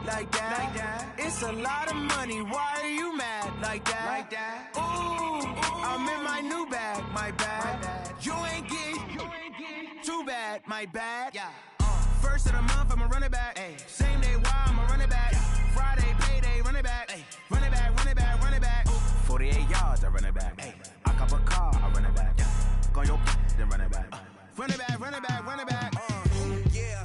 like that. It's a lot of money, why are you mad like that? Ooh, I'm in my new bag, my bad. You ain't get too bad, my bad. First of the month, I'ma run it back. Same day, why I'ma run it back. Friday, payday, run it back. Run it back, run it back, run it back. 48 yards, I run it back. I cop a car, I run it back. Go your then run it back. Run it back, run it back, run it back. Yeah.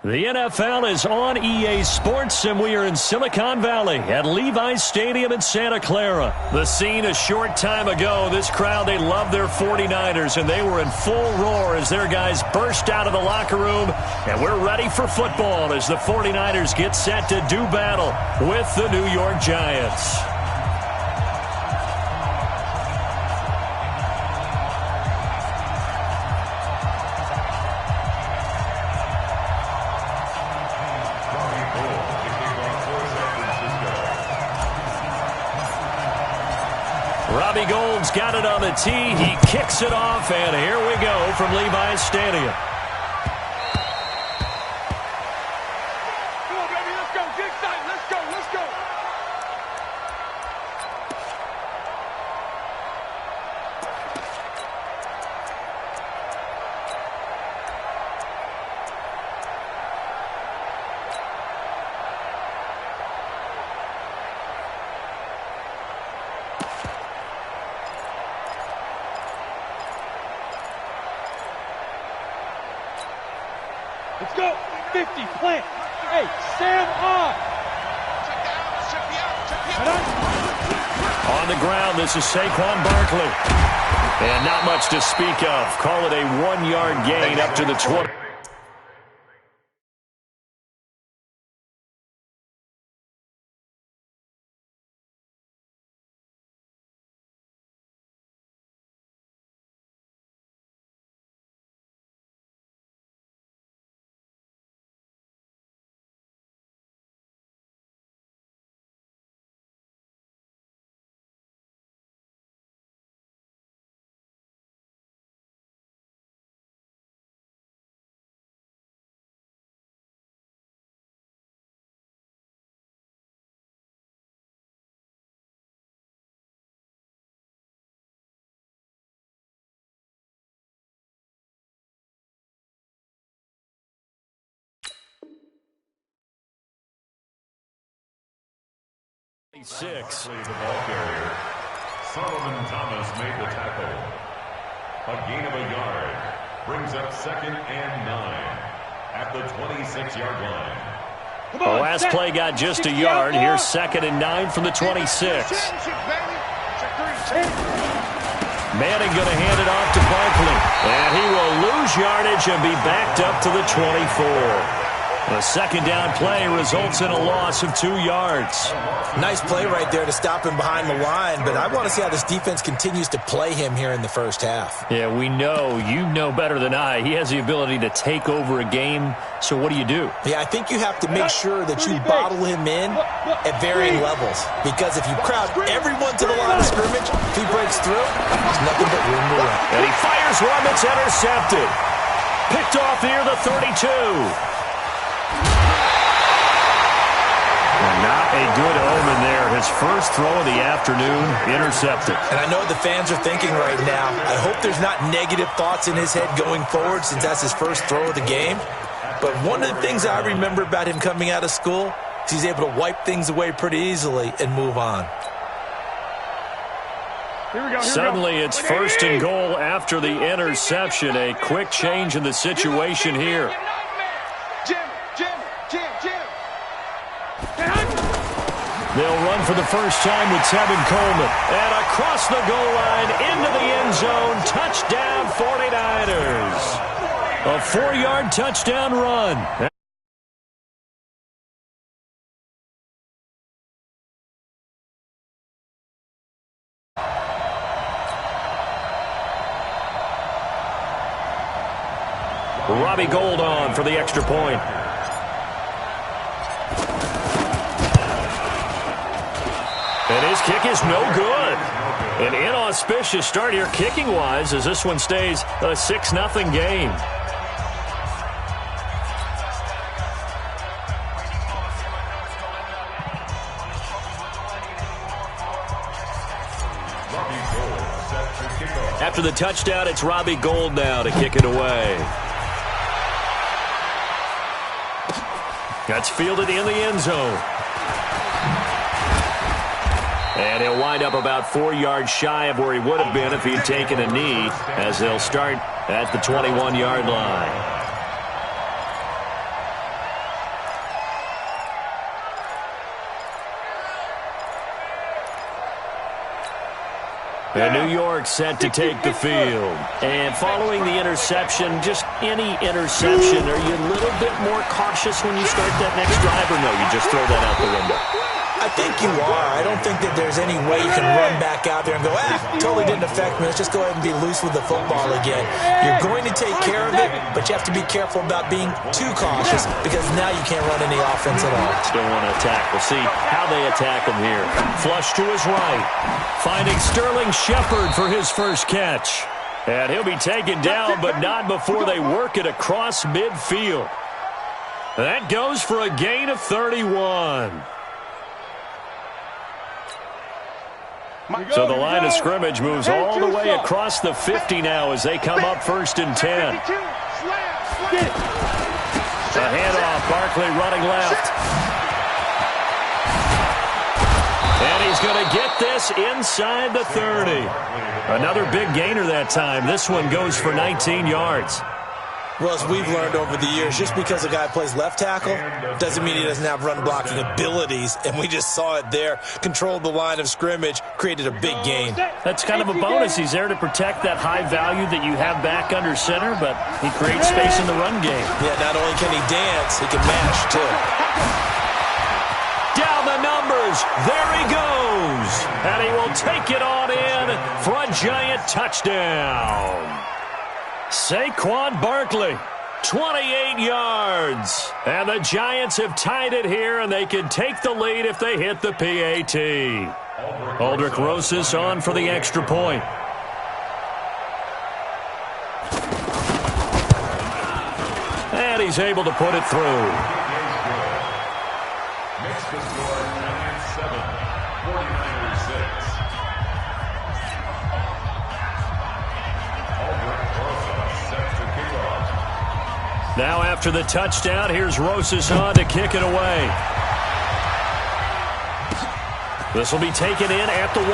The NFL is on EA Sports, and we are in Silicon Valley at Levi's Stadium in Santa Clara. The scene a short time ago, this crowd, they love their 49ers, and they were in full roar as their guys burst out of the locker room, and we're ready for football as the 49ers get set to do battle with the New York Giants. Robbie Gould's got it on the tee. He kicks it off, and here we go from Levi's Stadium. Come on, baby, let's go. Get excited. Let's go, let's go. Let's go. 50, plant. Hey, Sam on. On the ground, this is Saquon Barkley. And not much to speak of. Call it a 1-yard gain up to the 20. Six. The ball carrier. Solomon Thomas made the tackle. A gain of a yard. Brings up 2nd and 9 at the 26-yard line. The last play got just a yard. Here's 2nd and 9 from the 26. Manning going to hand it off to Barkley. And he will lose yardage and be backed up to the 24. The second down play results in a loss of 2 yards. Nice play right there to stop him behind the line, but I want to see how this defense continues to play him here in the first half. Yeah, we know. You know better than I. He has the ability to take over a game, so what do you do? Yeah, I think you have to make sure that you bottle him in at varying levels, because if you crowd everyone to the line of scrimmage, if he breaks through, there's nothing but room to run. And he fires one that's intercepted. Picked off near the 32. Not a good omen there. His first throw of the afternoon, intercepted. And I know the fans are thinking right now, I hope there's not negative thoughts in his head going forward since that's his first throw of the game. But one of the things I remember about him coming out of school is he's able to wipe things away pretty easily and move on. Suddenly it's 1st and goal after the interception. A quick change in the situation here. They'll run for the first time with Tevin Coleman. And across the goal line into the end zone. Touchdown 49ers. A 4-yard touchdown run. Robbie Gould on for the extra point. And his kick is no good. An inauspicious start here kicking-wise as this one stays a 6-0 game. after the touchdown, it's Robbie Gould now to kick it away. That's fielded in the end zone. And he'll wind up about 4 yards shy of where he would have been if he'd taken a knee, as they'll start at the 21-yard line. And New York set to take the field. And following the interception, just any interception, are you a little bit more cautious when you start that next drive, or no, you just throw that out the window? I think you are. I don't think that there's any way you can run back out there and go, totally didn't affect me. Let's just go ahead and be loose with the football again. You're going to take care of it, but you have to be careful about being too cautious because now you can't run any offense at all. Still want to attack. We'll see how they attack him here. Flush to his right. Finding Sterling Shepard for his first catch. And he'll be taken down, but not before they work it across midfield. That goes for a gain of 31. So the line of scrimmage moves all the way across the 50 now as they come up 1st and 10. The handoff, Barkley running left. And he's going to get this inside the 30. Another big gainer that time. This one goes for 19 yards. Well, as we've learned over the years, just because a guy plays left tackle doesn't mean he doesn't have run blocking abilities, and we just saw it there. Controlled the line of scrimmage, created a big gain. That's kind of a bonus. He's there to protect that high value that you have back under center, but he creates space in the run game. Yeah, not only can he dance, he can mash, too. Down the numbers. There he goes. And he will take it on in for a giant touchdown. Saquon Barkley, 28 yards. And the Giants have tied it here, and they can take the lead if they hit the PAT. Aldrich Rosas on for the extra point. And he's able to put it through. Makes the score 9-7, 49ers 6. Now after the touchdown, here's Rosas on to kick it away. This will be taken in at the 1.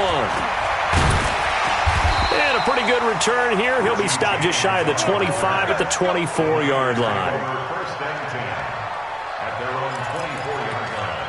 And a pretty good return here. He'll be stopped just shy of the 25 at the 24-yard line. First and 10 at their own 24-yard line.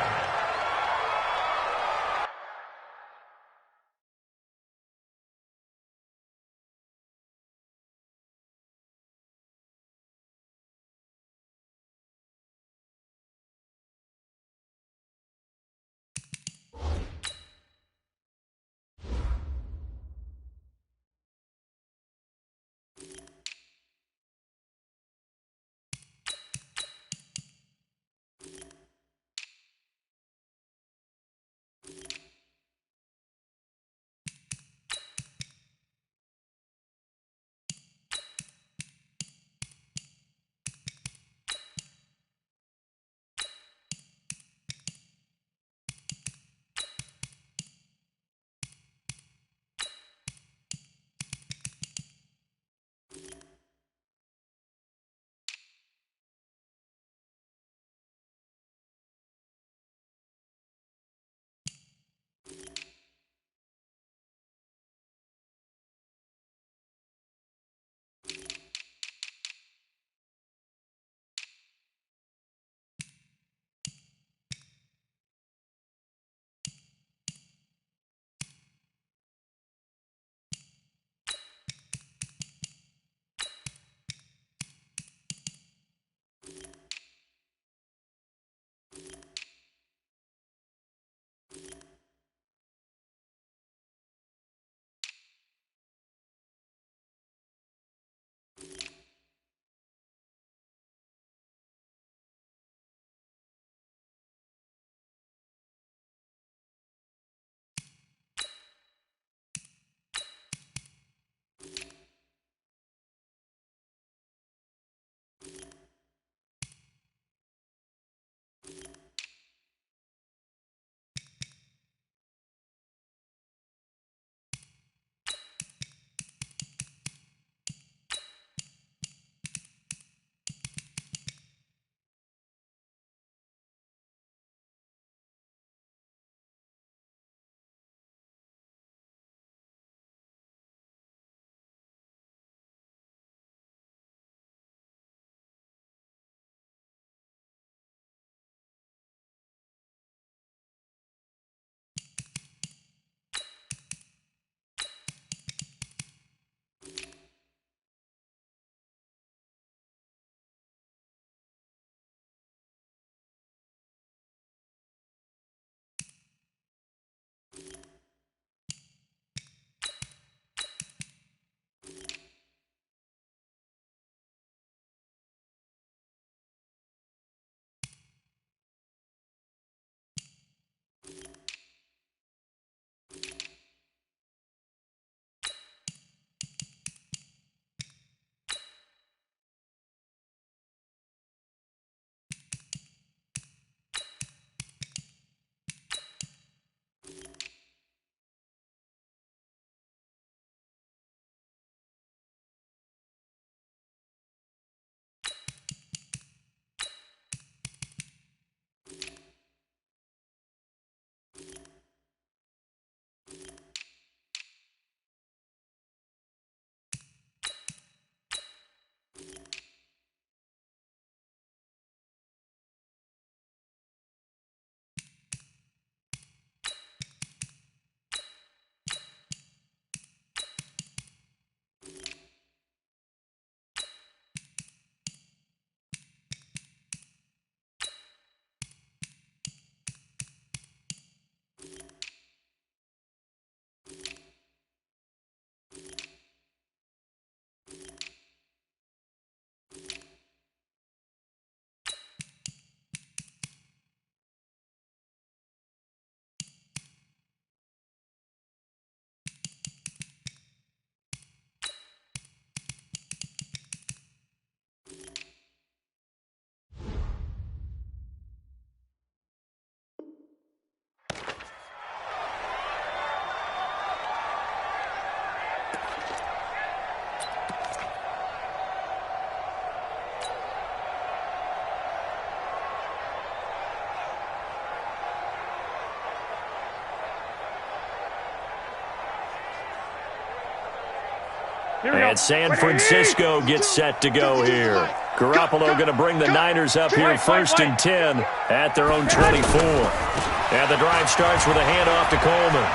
And San Francisco gets set to go here. Garoppolo going to bring the Niners up here 1st and 10 at their own 24. And the drive starts with a handoff to Coleman.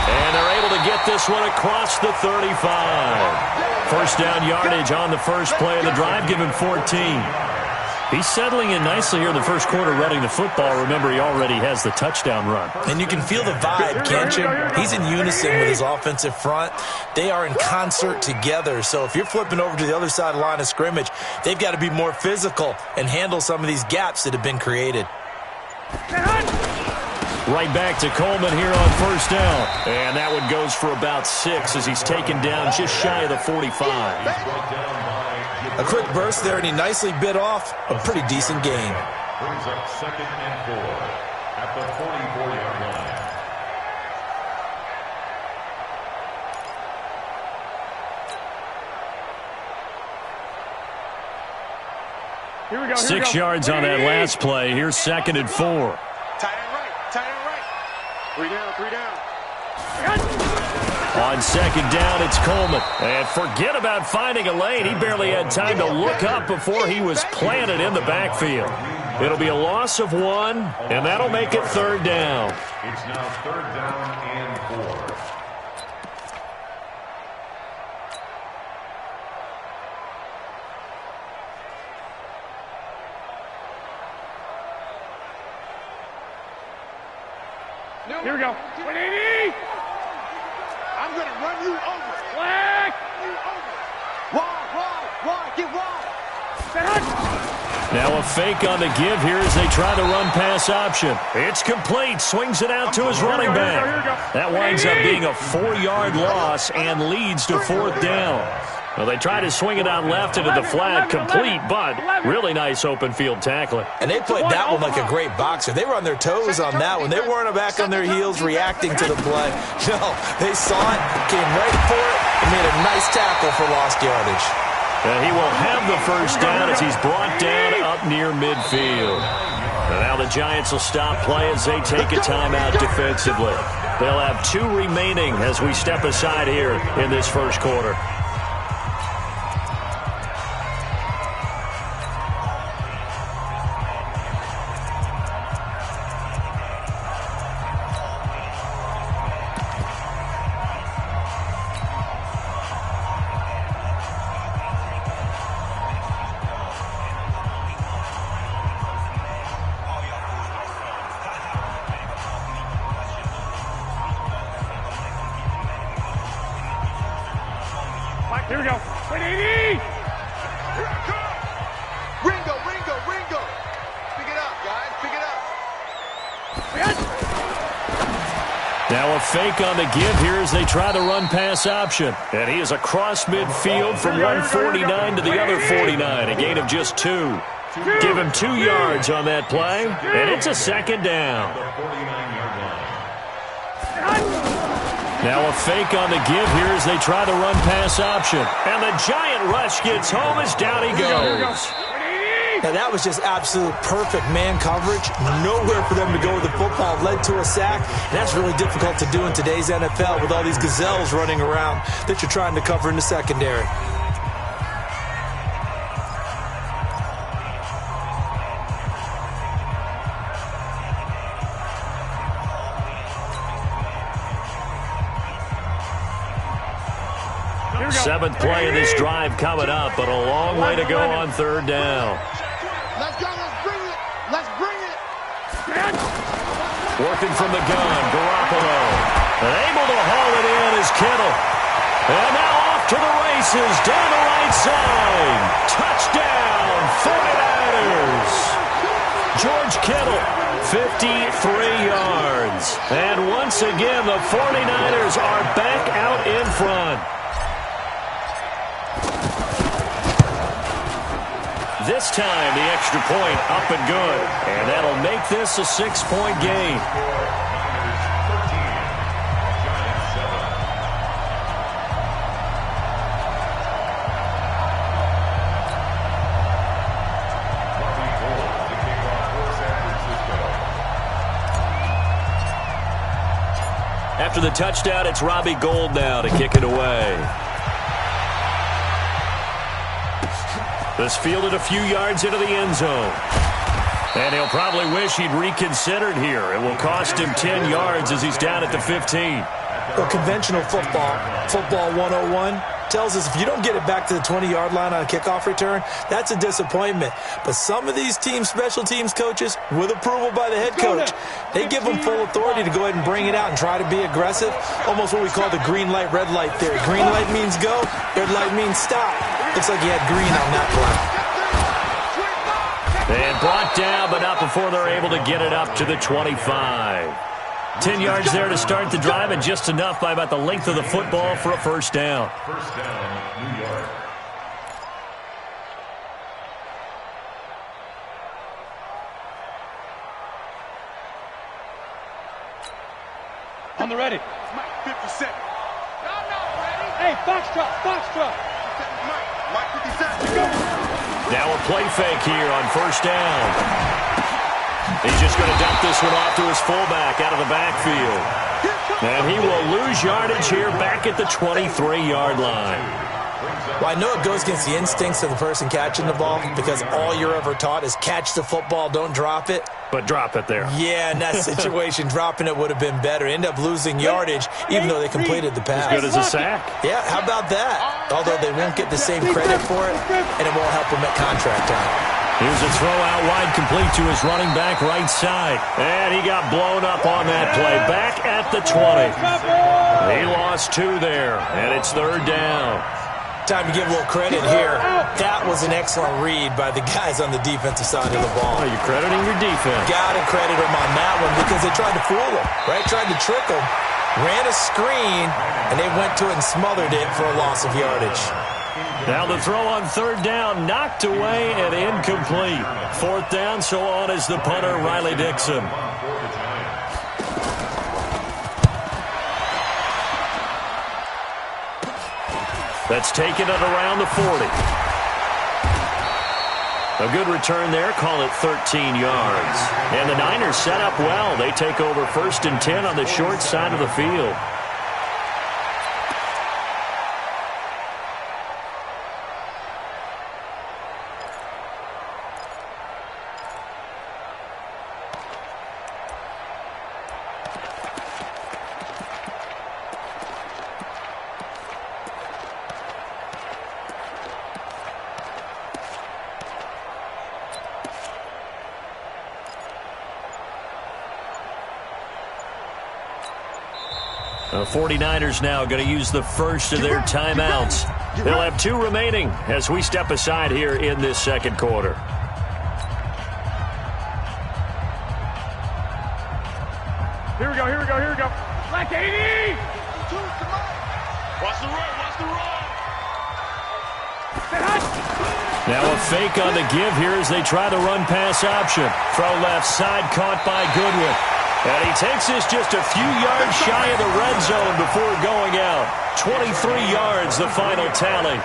And they're able to get this one across the 35. First down yardage on the first play of the drive, give him 14. He's settling in nicely here in the first quarter running the football. Remember, he already has the touchdown run. And you can feel the vibe, can't you? He's in unison with his offensive front. They are in concert together. So if you're flipping over to the other side of the line of scrimmage, they've got to be more physical and handle some of these gaps that have been created. Right back to Coleman here on first down. And that one goes for about 6 as he's taken down just shy of the 45. A quick burst there, and he nicely bit off a pretty decent gain. Brings up 2nd and 4 at the 44-yard line. Here we go. 6 yards on that last play. Here's 2nd and 4. Tight end right. 3 down, 3 down. On 2nd down, it's Coleman. And forget about finding a lane. He barely had time to look up before he was planted in the backfield. It'll be a loss of 1, and that'll make it 3rd down. It's now 3rd down and 4. Here we go. 180. I'm going to run you over. Flag. Wide. Get wide. Now a fake on the give here as they try the run-pass option. It's complete. Swings it out to his running back. That winds up being a 4-yard loss and leads to 4th down. Well, they try to swing it out left into the flat, complete, but really nice open field tackling. And they played that one like a great boxer. They were on their toes on that one. They weren't back on their heels reacting to the play. No, they saw it, came right for it, and made a nice tackle for lost yardage. He will have the first down as he's brought down up near midfield. And now the Giants will stop play as they take a timeout defensively. They'll have 2 remaining as we step aside here in this first quarter. Here we go. 180. Ringo. Pick it up, guys. Pick it up. Now a fake on the give here as they try the run-pass option. And he is across midfield from one 49 to the other 49. A gain of just 2. Give him 2 yards on that play, and it's a 2nd down. Now a fake on the give here as they try the run-pass option. And the giant rush gets home as down he goes. Now that was just absolute perfect man coverage. Nowhere for them to go with the football. Led to a sack. And that's really difficult to do in today's NFL with all these gazelles running around that you're trying to cover in the secondary. Seventh play of this drive coming up, but a long way to go on 3rd down. Let's go. Let's bring it. Working from the gun, Garoppolo. And able to haul it in is Kittle. And now off to the races down the right side. Touchdown, 49ers. George Kittle, 53 yards. And once again, the 49ers are back out in front. This time, the extra point up and good. And that'll make this a 6-point game. After after the touchdown, it's Robbie Gould now to kick it away. This fielded a few yards into the end zone. And he'll probably wish he'd reconsidered here. It will cost him 10 yards as he's down at the 15. Well, conventional football 101, tells us if you don't get it back to the 20-yard line on a kickoff return, that's a disappointment. But some of these special teams coaches, with approval by the head coach, they give them full authority to go ahead and bring it out and try to be aggressive. Almost what we call the green light, red light theory. Green light means go, red light means stop. Looks like he had green on that play. And brought down, but not before they're able to get it up to the 25. 10 yards there to start the drive, and just enough by about the length of the football for a first down. First down, New York. On the ready. Mike, 57. No, ready. Hey, foxtrot. Mike, 57. Go. Now a play fake here on first down. He's just going to dump this one off to his fullback out of the backfield. And he will lose yardage here back at the 23-yard line. Well, I know it goes against the instincts of the person catching the ball because all you're ever taught is catch the football, don't drop it. But drop it there. Yeah, in that situation, dropping it would have been better. End up losing yardage, even though they completed the pass. As good as a sack. Yeah, how about that? Although they won't get the same credit for it, and it won't help them at contract time. Here's a throw out wide, complete to his running back right side. And he got blown up on that play. Back at the 20. He lost 2 there, and it's third down. Time to give a little credit here. That was an excellent read by the guys on the defensive side of the ball. You're crediting your defense. Got to credit them on that one because they tried to fool them, right? Tried to trick them. Ran a screen, and they went to it and smothered it for a loss of yardage. Now the throw on third down, knocked away and incomplete. Fourth down, so on is the punter, Riley Dixon. That's taken at around the 40. A good return there, call it 13 yards. And the Niners set up well. They take over 1st and 10 on the short side of the field. The 49ers now going to use the first of their timeouts. They'll have 2 remaining as we step aside here in this second quarter. Here we go. Black 80! Watch the run. Now a fake on the give here as they try the run-pass option. Throw left side, caught by Goodwin. And he takes this just a few yards shy of the red zone before going out. 23 yards, the final tally.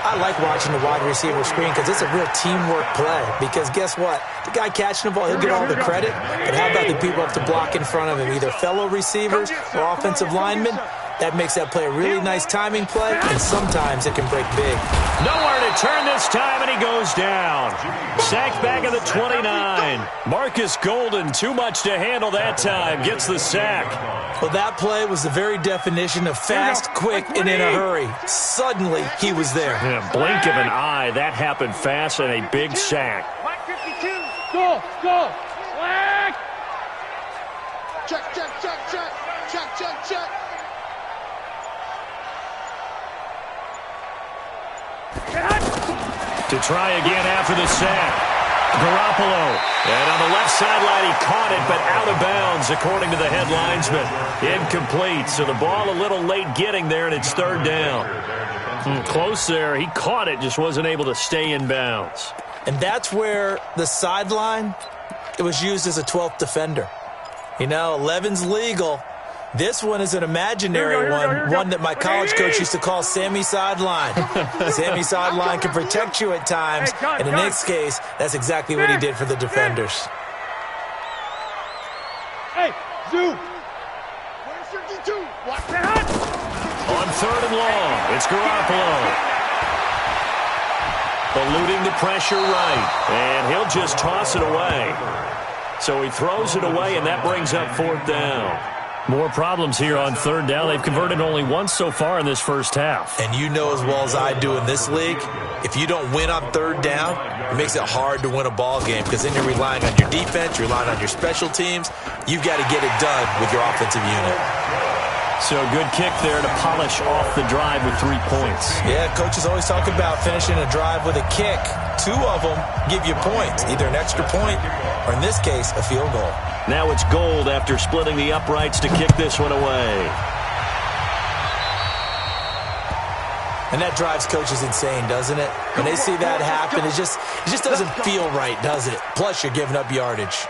I like watching the wide receiver screen because it's a real teamwork play. Because guess what? The guy catching the ball, he'll get all the credit. But how about the people up to block in front of him? Either fellow receivers or offensive linemen. That makes that play a really nice timing play, and sometimes it can break big. Nowhere to turn this time, and he goes down. Sacked back at the 29. Marcus Golden, too much to handle that time, gets the sack. Well, that play was the very definition of fast, quick, and in a hurry. Suddenly, he was there. In a blink of an eye, that happened fast, and a big sack. Mike 52. Go. Black. Check. To try again after the sack. Garoppolo. And on the left sideline, he caught it, but out of bounds, according to the head linesman. Incomplete. So the ball a little late getting there, and it's third down. Close there. He caught it, just wasn't able to stay in bounds. And that's where the sideline, it was used as a 12th defender. 11's legal. This one is an imaginary one that my college coach used to call Sammy Sideline. Sammy Sideline can protect you at times, and in this case, that's exactly what he did for the defenders. Hey, Zoo! Where's your On third and long, it's Garoppolo. Eluding the pressure right, and he'll just toss it away. So he throws it away, and that brings up fourth down. More problems here on third down. They've converted only once so far in this first half. And you know as well as I do in this league, if you don't win on third down, it makes it hard to win a ball game because then you're relying on your defense, you're relying on your special teams. You've got to get it done with your offensive unit. So a good kick there to polish off the drive with 3 points. Yeah, coaches always talk about finishing a drive with a kick. 2 of them give you points, either an extra point or, in this case, a field goal. Now it's Gold after splitting the uprights to kick this one away. And that drives coaches insane, doesn't it? When they see that happen, it just doesn't feel right, does it? Plus, you're giving up yardage.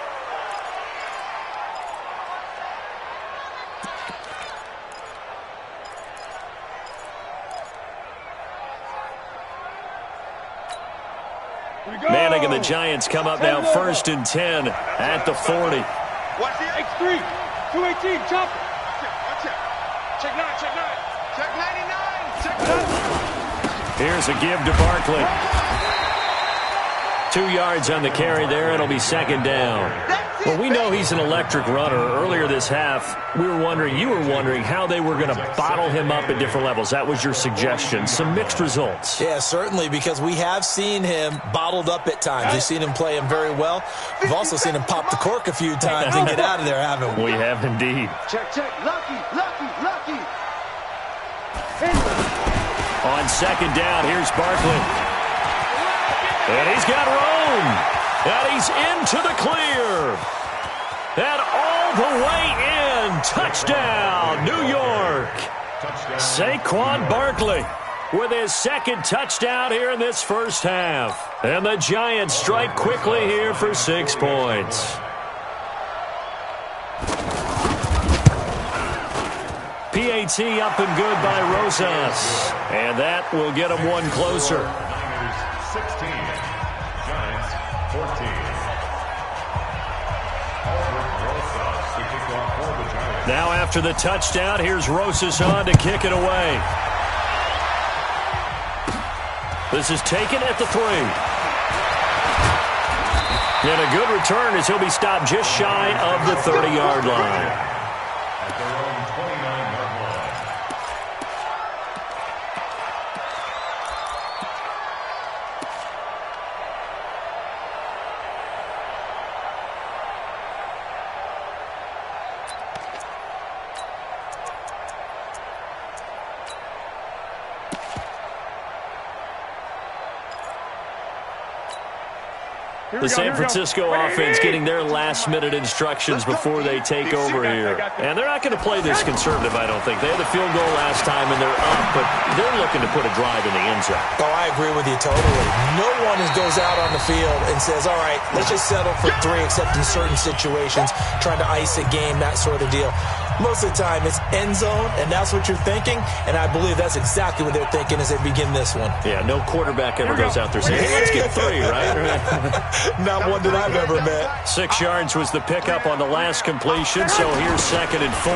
Manning and the Giants come up now 1st and 10 at the 40. Watch the X3, 218, chop it. Watch it. Check 9, check 9. Check 99, check 9. Here's a give to Barkley. 2 yards on the carry there, and it'll be second down. Well, we know he's an electric runner. Earlier this half, you were wondering how they were going to bottle him up at different levels. That was your suggestion. Some mixed results. Yeah, certainly, because we have seen him bottled up at times. We've seen him play him very well. We've also seen him pop the cork a few times and get out of there, haven't we? We have indeed. Check, check. Lucky. On second down, here's Barkley. And he's got room. And he's into the clear. And all the way in. Touchdown, New York. Saquon Barkley with his second touchdown here in this first half. And the Giants strike quickly here for 6 points. PAT up and good by Rosas. And that will get him one closer. 16, Giants 14. Now after the touchdown, here's Rosas on to kick it away. This is taken at the 3. And a good return as he'll be stopped just shy of the 30-yard line. At their own 29-yard line. The San Francisco offense getting their last-minute instructions before they take over here. And they're not going to play this conservative, I don't think. They had the field goal last time, and they're up, but they're looking to put a drive in the end zone. Oh, I agree with you totally. No one goes out on the field and says, all right, let's just settle for 3, except in certain situations, trying to ice a game, that sort of deal. Most of the time, it's end zone, and that's what you're thinking, and I believe that's exactly what they're thinking as they begin this one. Yeah, no quarterback ever goes out there saying, hey, let's get 3, right? Not one that I've ever met. 6 yards was the pickup on the last completion, so here's 2nd and 4.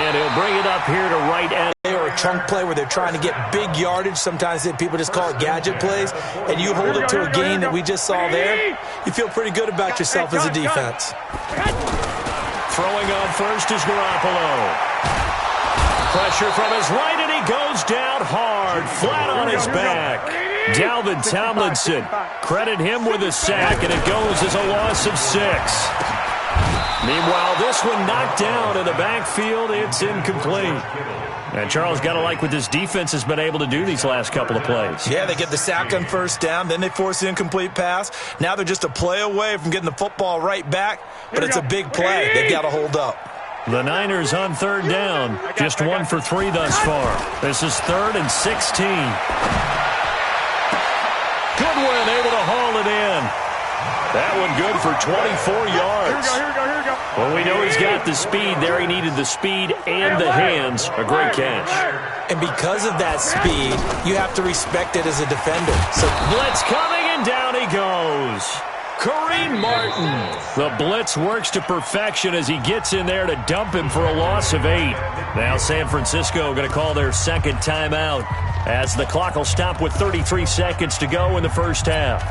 And he'll bring it up here to right end. Or a chunk play where they're trying to get big yardage. Sometimes people just call it gadget plays, and you hold it to a gain that we just saw there, you feel pretty good about yourself as a defense. Throwing on first is Garoppolo. Pressure from his right, and he goes down hard, flat on his back. Dalvin Tomlinson, credit him with a sack, and it goes as a loss of 6. Meanwhile, this one knocked down in the backfield. It's incomplete. And Charles, got to like what this defense has been able to do these last couple of plays. Yeah, they get the sack on first down, then they force the incomplete pass. Now they're just a play away from getting the football right back, but it's a big play. They've got to hold up. The Niners on third down, just 1 for 3 thus far. This is 3rd and 16. Goodwin able to haul it in. That one good for 24 yards. Here we go. Well, we know he's got the speed there. He needed the speed and the hands. A great catch. And because of that speed, you have to respect it as a defender. So blitz coming, and down he goes. Kareem Martin. The blitz works to perfection as he gets in there to dump him for a loss of 8. Now San Francisco going to call their second timeout as the clock will stop with 33 seconds to go in the first half.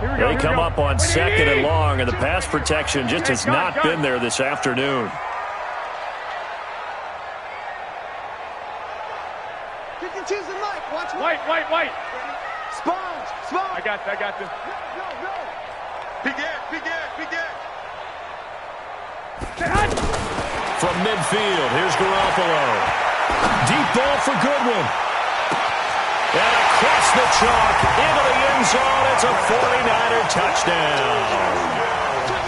They come up on second and long, and the pass protection just has not been there this afternoon. White. Sponge. I got this. Go. Begin. From midfield, here's Garoppolo. Deep ball for Goodwin. And across the chalk, into the end zone, it's a 49er touchdown.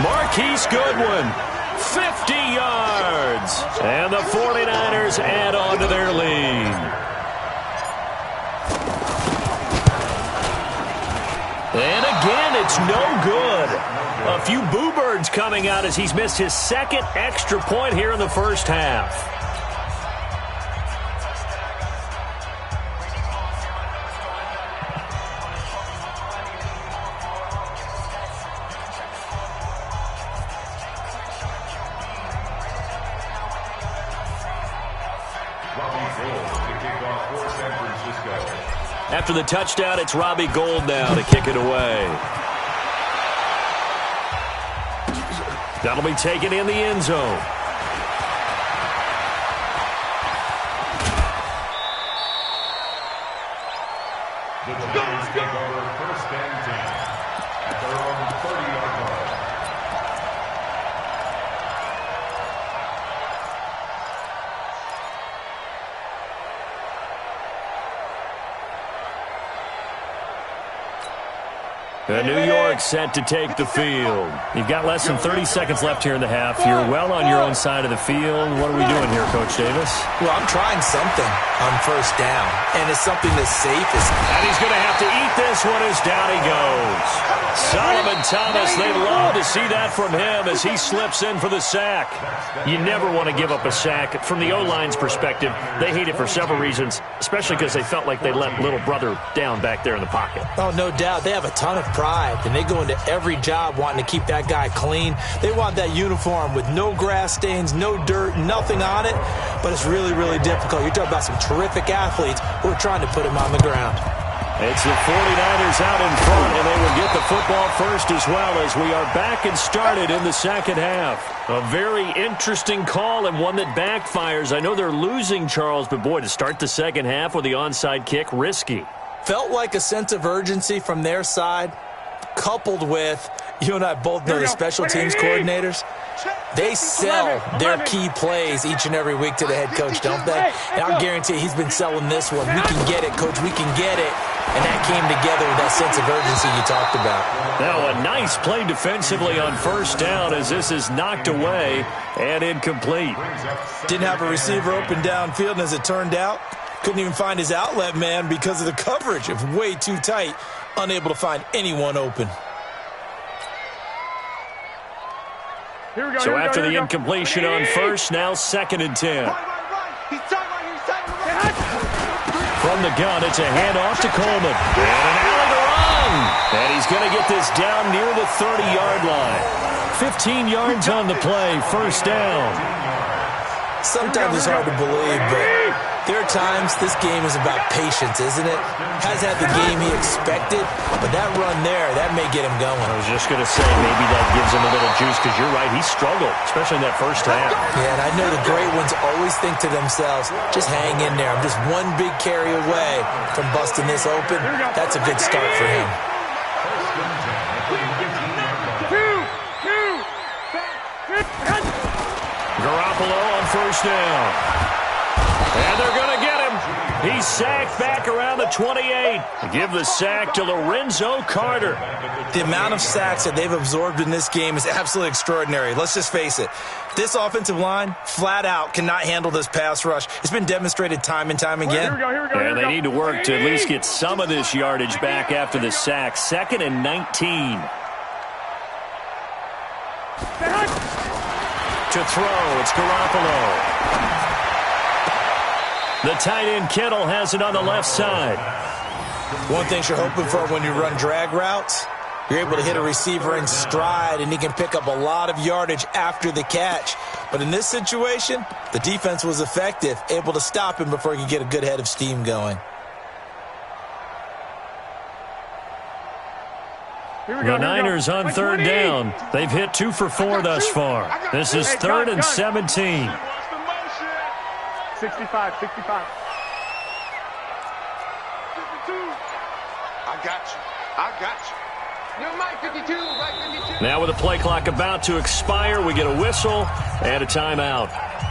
Marquise Goodwin, 50 yards. And the 49ers add on to their lead. And again, it's no good. A few boo birds coming out as he's missed his second extra point here in the first half. After the touchdown, it's Robbie Gould now to kick it away. That'll be taken in the end zone. The Giants take over first and 10 at their own 30-yard line. New York set to take the field. You've got less than 30 seconds left here in the half. You're well on your own side of the field. What are we doing here, Coach Davis? Well, I'm trying something on first down, and it's something that's safe. And he's going to have to eat this one as down he goes. Solomon Thomas, they love to see that from him as he slips in for the sack. You never want to give up a sack. From the O-line's perspective, they hate it for several reasons, especially because they felt like they let little brother down back there in the pocket. Oh, no doubt. They have a ton of pride, and they go into every job wanting to keep that guy clean. They want that uniform with no grass stains, no dirt, nothing on it, but it's really, really difficult. You're talking about some terrific athletes who are trying to put him on the ground. It's the 49ers out in front, and they will get the football first as well as we are back and started in the second half. A very interesting call and one that backfires. I know they're losing, Charles, but boy, to start the second half with the onside kick, risky. Felt like a sense of urgency from their side, coupled with, you and I both know the special teams coordinators. They sell their key plays each and every week to the head coach, don't they? And I'll guarantee he's been selling this one. We can get it, coach. We can get it. And that came together with that sense of urgency you talked about. Now a nice play defensively on first down as this is knocked away and incomplete. Didn't have a receiver open downfield, and as it turned out, couldn't even find his outlet man because of the coverage. It was way too tight, unable to find anyone open. So after the incompletion on first, now second and 10. From the gun, it's a handoff to Coleman. And an alley to run. And he's going to get this down near the 30-yard line. 15 yards on the play, first down. Sometimes it's hard to believe, but there are times this game is about patience, isn't it? Has had the game he expected, but that run there, that may get him going. I was just going to say, maybe that gives him a little juice, because you're right, he struggled, especially in that first half. Yeah, and I know the great ones always think to themselves, just hang in there. I'm just one big carry away from busting this open. That's a good start for him. Garoppolo on first down. And they're going to get him. He's sacked back around the 28. Give the sack to Lorenzo Carter. The amount of sacks that they've absorbed in this game is absolutely extraordinary. Let's just face it. This offensive line, flat out, cannot handle this pass rush. It's been demonstrated time and time again. Here we go. And they need to work to at least get some of this yardage back after the sack. 2nd and 19. to throw. It's Garoppolo. The tight end Kittle has it on the left side. One thing you're hoping for when you run drag routes, you're able to hit a receiver in stride, and he can pick up a lot of yardage after the catch. But in this situation, the defense was effective, able to stop him before he could get a good head of steam going. The Niners on third down. They've hit 2 for 4 thus far. This is 3rd and 17. 65. 52. I got you. You're Mike 52, Mike 52. Now with the play clock about to expire, we get a whistle and a timeout.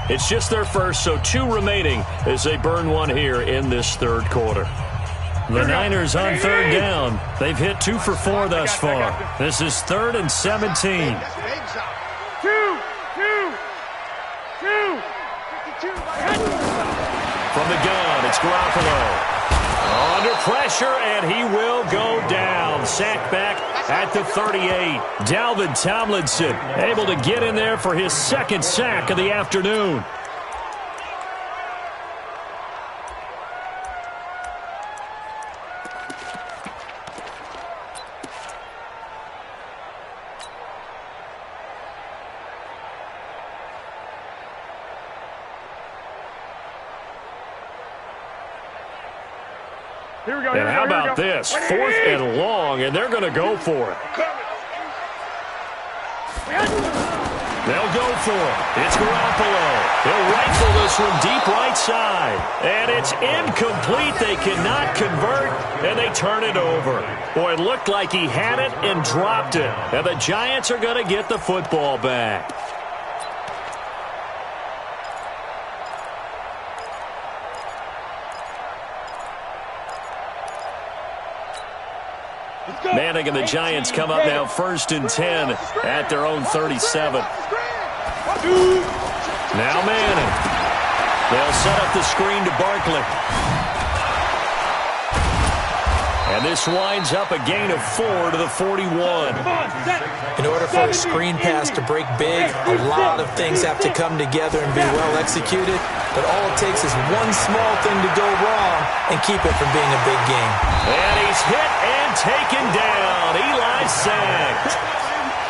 It's just their first, so 2 remaining as they burn one here in this third quarter. The Niners on third down. They've hit 2 for 4 thus far. This is 3rd and 17. 2. From the gun, it's Garoppolo. Under pressure, and he will go down. Sacked back at the 38. Dalvin Tomlinson able to get in there for his 2nd sack of the afternoon. And how about this? 4th and long, and they're going to go for it. They'll go for it. It's Garoppolo. He'll rifle this one deep right side. And it's incomplete. They cannot convert, and they turn it over. Boy, it looked like he had it and dropped it. And the Giants are going to get the football back. Manning and the Giants come up now 1st and 10 at their own 37. Now Manning. They'll set up the screen to Barkley. And this winds up a gain of 4 to the 41. In order for a screen pass to break big, a lot of things have to come together and be well executed. But all it takes is one small thing to go wrong and keep it from being a big game. And he's hit and taken down. Eli sacked.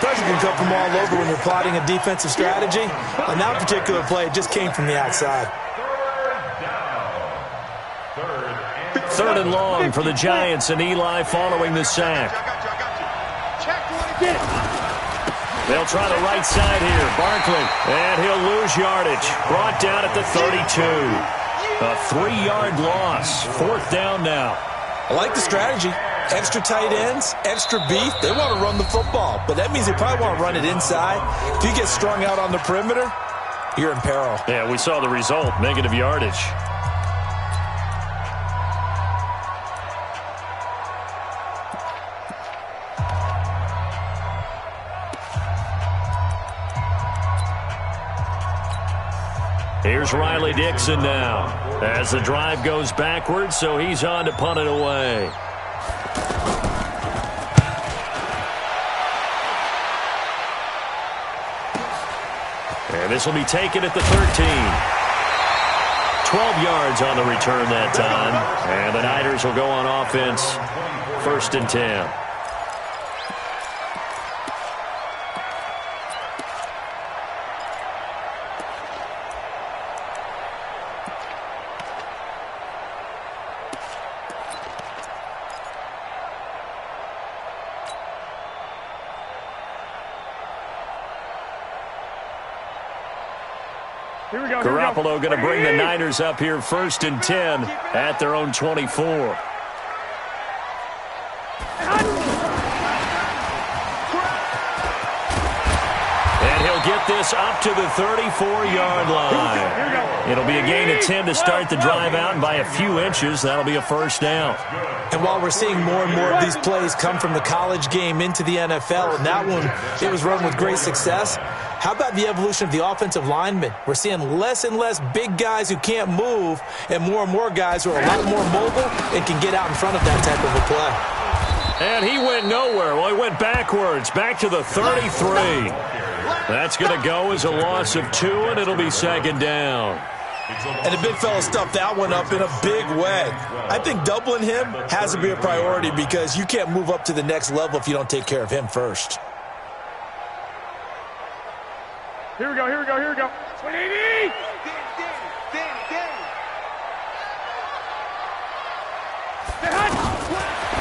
Pressure can come from all over when you're plotting a defensive strategy. On that particular play, it just came from the outside. 3rd and long for the Giants, and Eli following the sack. They'll try the right side here. Barkley, and he'll lose yardage. Brought down at the 32. A 3-yard loss. 4th down now. I like the strategy. Extra tight ends, extra beef. They want to run the football, but that means they probably want to run it inside. If you get strung out on the perimeter, you're in peril. Yeah, we saw the result. Negative yardage. Here's Riley Dixon now as the drive goes backwards, so he's on to punt it away. And this will be taken at the 13. 12 yards on the return that time. And the Niners will go on offense. 1st and 10. Garoppolo going to bring the Niners up here 1st and 10 at their own 24. And he'll get this up to the 34-yard line. It'll be a gain of 10 to start the drive out, and by a few inches, that'll be a 1st down. And while we're seeing more and more of these plays come from the college game into the NFL, and that one, it was run with great success, how about the evolution of the offensive linemen? We're seeing less and less big guys who can't move and more guys who are a lot more mobile and can get out in front of that type of a play. And he went nowhere. Well, he went backwards, back to the 33. That's going to go as a loss of 2, and it'll be second down. And the big fella stuffed that one up in a big way. I think doubling him has to be a priority because you can't move up to the next level if you don't take care of him first. Here we go. 180!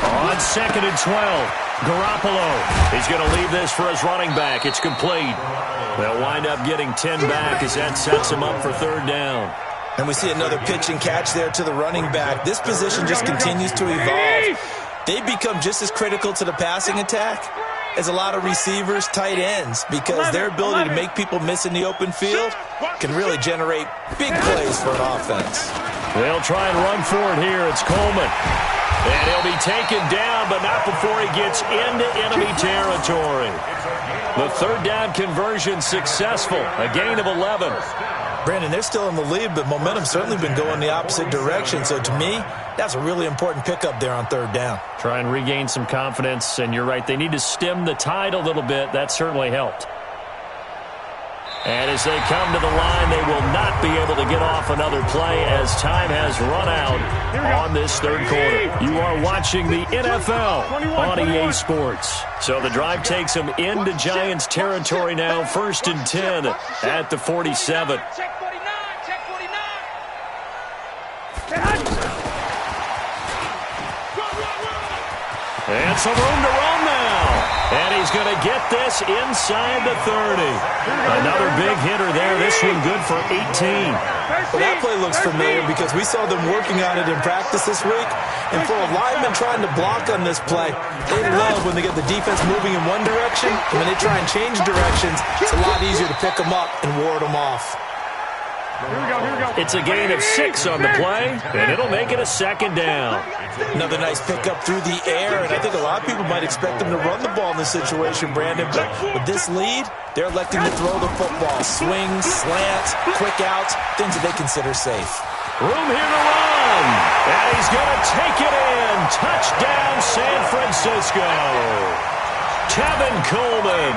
On 2nd and 12, Garoppolo. He's going to leave this for his running back. It's complete. They'll wind up getting 10 back as that sets him up for 3rd down. And we see another pitch and catch there to the running back. This position just continues to evolve. They become just as critical to the passing attack as a lot of receivers, tight ends, because their ability to make people miss in the open field can really generate big plays for an offense. They'll try and run for it here. It's Coleman. And he'll be taken down, but not before he gets into enemy territory. The 3rd down conversion successful, a gain of 11. Brandon, they're still in the lead, but momentum's certainly been going the opposite direction. So to me, that's a really important pickup there on 3rd down. Try and regain some confidence, and you're right, they need to stem the tide a little bit. That certainly helped. And as they come to the line, they will not be able to get off another play as time has run out on this 3rd quarter. You are watching the NFL on EA Sports. So the drive takes them into Giants territory now, 1st and 10 at the 47. And some room to run now. And he's going to get this inside the 30. Another big hitter there. This one good for 18. Well, that play looks familiar because we saw them working on it in practice this week. And for a lineman trying to block on this play, they love when they get the defense moving in one direction. And when they try and change directions, it's a lot easier to pick them up and ward them off. Here we go. It's a gain of 6 on the play, and it'll make it a 2nd down. Another nice pickup through the air, and I think a lot of people might expect them to run the ball in this situation, Brandon. But with this lead, they're electing to throw the football. Swings, slants, quick outs, things that they consider safe. Room here to run, and he's going to take it in. Touchdown, San Francisco. Tevin Coleman.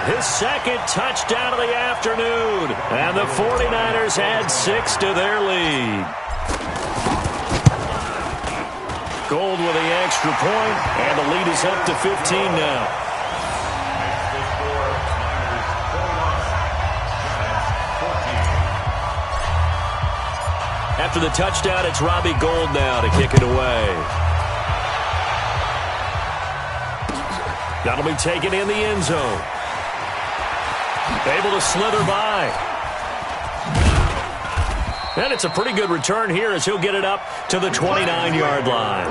His 2nd touchdown of the afternoon. And the 49ers add 6 to their lead. Gold with the extra point, and the lead is up to 15 now. After the touchdown, it's Robbie Gould now to kick it away. That'll be taken in the end zone. Able to slither by. And it's a pretty good return here as he'll get it up to the 29-yard line.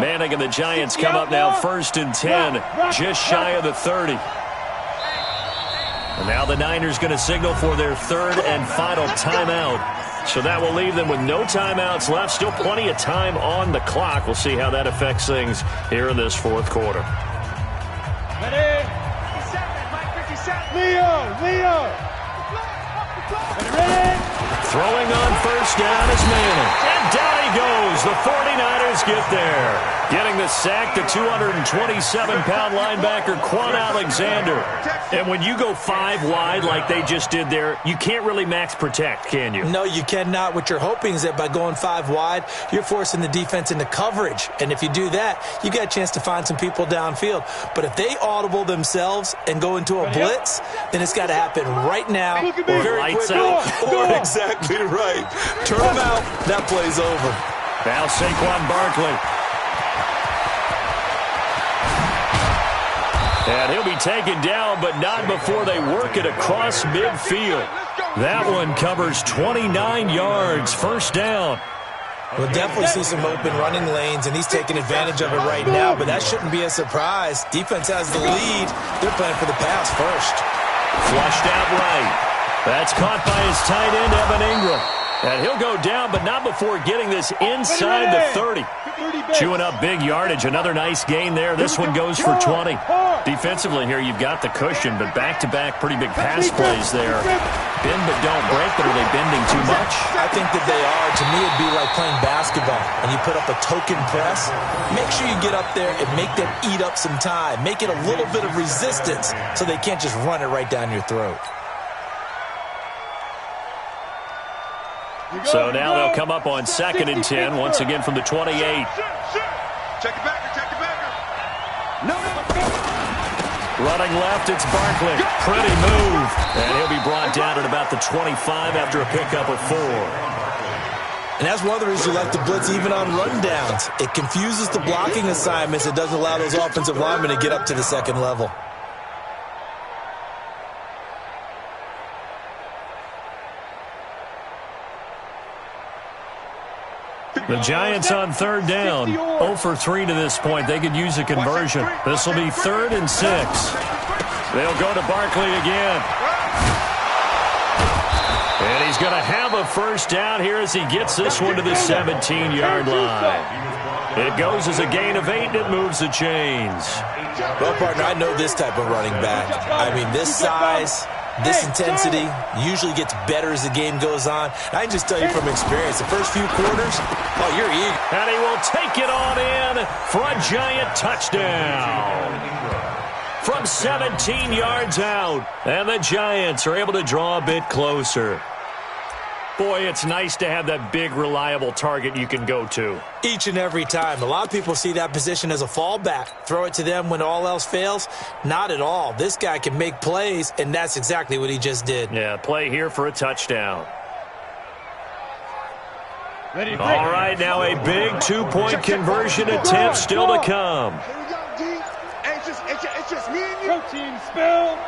Manning and the Giants come up now 1st and 10, just shy of the 30. And now the Niners going to signal for their 3rd and final timeout. So that will leave them with no timeouts left. Still plenty of time on the clock. We'll see how that affects things here in this 4th quarter. Ready? 57, Leo. Ready? Throwing on 1st down is Manning. And down he goes. The 49ers get there. Getting the sack, the 227-pound linebacker, Quan Alexander. And when you go 5 wide like they just did there, you can't really max protect, can you? No, you cannot. What you're hoping is that by going 5 wide, you're forcing the defense into coverage. And if you do that, you got a chance to find some people downfield. But if they audible themselves and go into a blitz, then it's got to happen right now. Or very lights quickly. out. Or exactly right. Turn them out. That play's over. Now Saquon Barkley. And he'll be taken down, but not before they work it across midfield. That one covers 29 yards, 1st down. We'll definitely see some open running lanes, and he's taking advantage of it right now, but that shouldn't be a surprise. Defense has the lead. They're playing for the pass first. Flushed out right. That's caught by his tight end, Evan Ingram. And he'll go down, but not before getting this inside the 30. Chewing up big yardage. Another nice gain there. This one goes for 20. Defensively here, you've got the cushion, but back-to-back pretty big pass plays there. Bend but don't break, but are they bending too much? I think that they are. To me, it'd be like playing basketball, and you put up a token press. Make sure you get up there and make them eat up some time. Make it a little bit of resistance so they can't just run it right down your throat. So now they'll come up on 2nd and 10, once again from the 28. Check it back, check it back. No. Running left, it's Barkley. Pretty move. And he'll be brought down at about the 25 after a pickup of 4. And that's one of the reasons you like to blitz even on rundowns. It confuses the blocking assignments. It doesn't allow those offensive linemen to get up to the second level. The Giants on 3rd down. 0 for 3 to this point. They could use a conversion. This will be 3rd and 6. They'll go to Barkley again. And he's going to have a first down here as he gets this one to the 17-yard line. It goes as a gain of 8, and it moves the chains. Well, partner, I know this type of running back. I mean, this size, this intensity usually gets better as the game goes on. I can just tell you from experience, the first few quarters, oh, you're eager. And he will take it on in for a Giant touchdown. From 17 yards out. And the Giants are able to draw a bit closer. Boy, it's nice to have that big, reliable target you can go to. Each and every time. A lot of people see that position as a fallback. Throw it to them when all else fails. Not at all. This guy can make plays, and that's exactly what he just did. Yeah, play here for a touchdown. All right, now a big 2-point conversion attempt still to come. It's just me and you. Protein spill.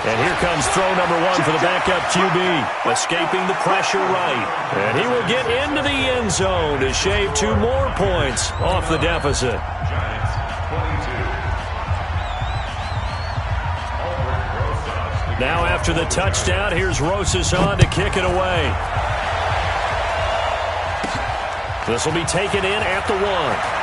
And here comes throw number 1 for the backup QB. Escaping the pressure right. And he will get into the end zone to shave 2 more points off the deficit. Now after the touchdown, here's Rosas on to kick it away. This will be taken in at the 1.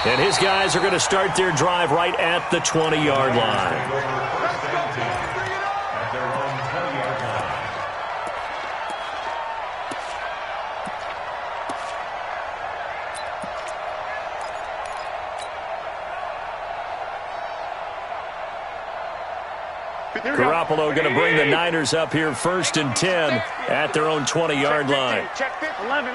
And his guys are going to start their drive right at the 20-yard line. Garoppolo going to bring the Niners up here 1st and 10 at their own 20-yard line. Check 11.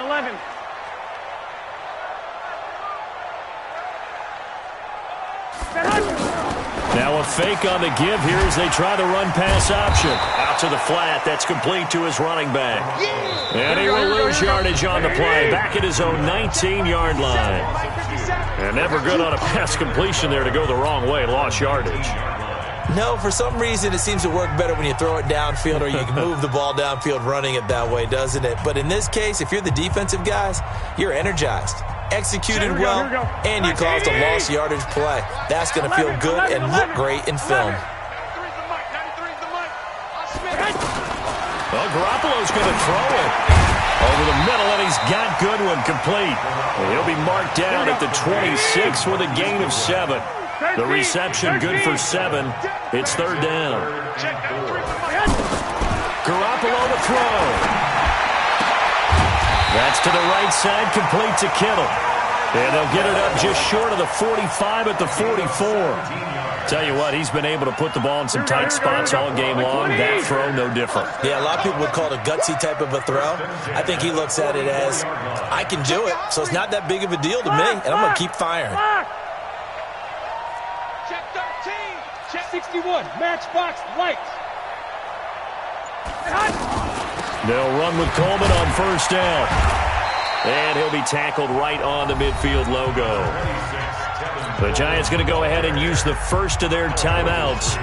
Now a fake on the give here as they try the run-pass option. Out to the flat. That's complete to his running back. And he will lose yardage on the play. Back at his own 19-yard line. And never good on a pass completion there to go the wrong way. Lost yardage. No, for some reason it seems to work better when you throw it downfield or you can move the ball downfield running it that way, doesn't it? But in this case, if you're the defensive guys, you're energized, executed well, and you caused a lost yardage play. That's going to feel good and look great in film. Well, Garoppolo's going to throw it over the middle, and he's got Goodwin complete. And he'll be marked down at the 26 with a gain of 7. The reception good for 7. It's 3rd down. Garoppolo to throw. That's to the right side, complete to Kittle. And they'll get it up just short of the 45 at the 44. Tell you what, he's been able to put the ball in some tight spots all game long. That throw, no different. Yeah, a lot of people would call it a gutsy type of a throw. I think he looks at it as, I can do it, so it's not that big of a deal to me, and I'm going to keep firing. Check 13. Check 61. Matchbox lights. They'll run with Coleman on 1st down. And he'll be tackled right on the midfield logo. The Giants going to go ahead and use the first of their timeouts.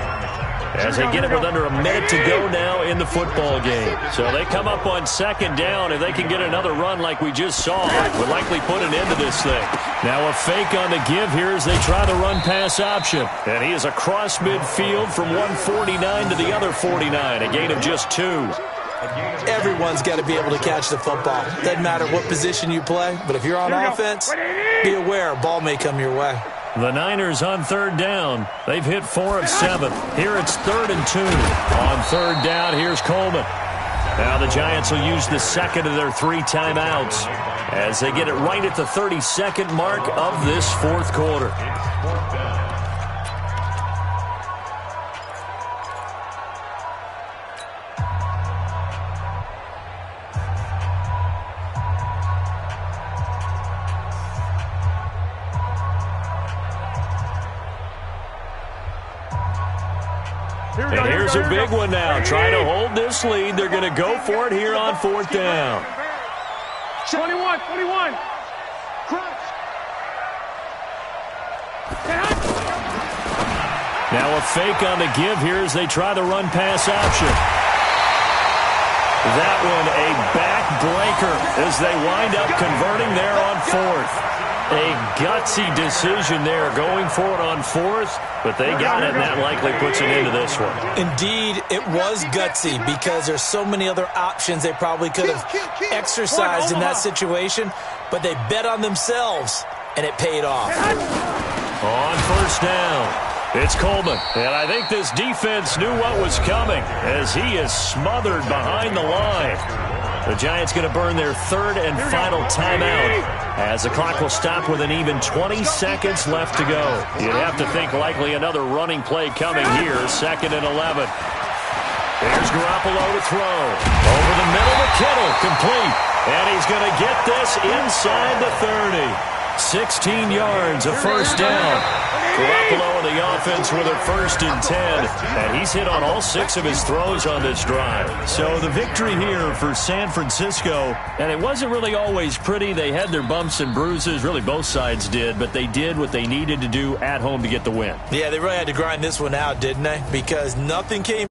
as they get it with under a minute to go now in the football game. So they come up on second down. If they can get another run like we just saw, would likely put an end to this thing. Now a fake on the give here as they try the run-pass option. And he is across midfield from one 49 to the other 49, a gain of just 2. Everyone's got to be able to catch the football. Doesn't matter what position you play, but if you're on offense, be aware a ball may come your way. The Niners on third down. They've hit 4 of 7. Here it's 3rd and 2. On third down, here's Coleman. Now the Giants will use the second of their 3 timeouts as they get it right at the 32nd mark of this fourth quarter. And here's a big one now. Trying to hold this lead. They're going to go for it here on fourth down. 21. Now a fake on the give here as they try the run-pass option. That one a back-breaker as they wind up converting there on fourth. A gutsy decision there going for it on fourth, but they got it, and that likely puts an end to this one. Indeed, it was gutsy because there's so many other options they probably could have exercised in that situation, but they bet on themselves, and it paid off. On first down, it's Coleman, and I think this defense knew what was coming as he is smothered behind the line. The Giants going to burn their 3rd and final timeout as the clock will stop with an even 20 seconds left to go. You'd have to think likely another running play coming here, 2nd and 11. Here's Garoppolo to throw. Over the middle to Kittle, complete. And he's going to get this inside the 30. 16 yards, a first down. Garoppolo in the offense with a 1st and 10. And he's hit on all 6 of his throws on this drive. So the victory here for San Francisco. And it wasn't really always pretty. They had their bumps and bruises. Really both sides did. But they did what they needed to do at home to get the win. Yeah, they really had to grind this one out, didn't they? Because nothing came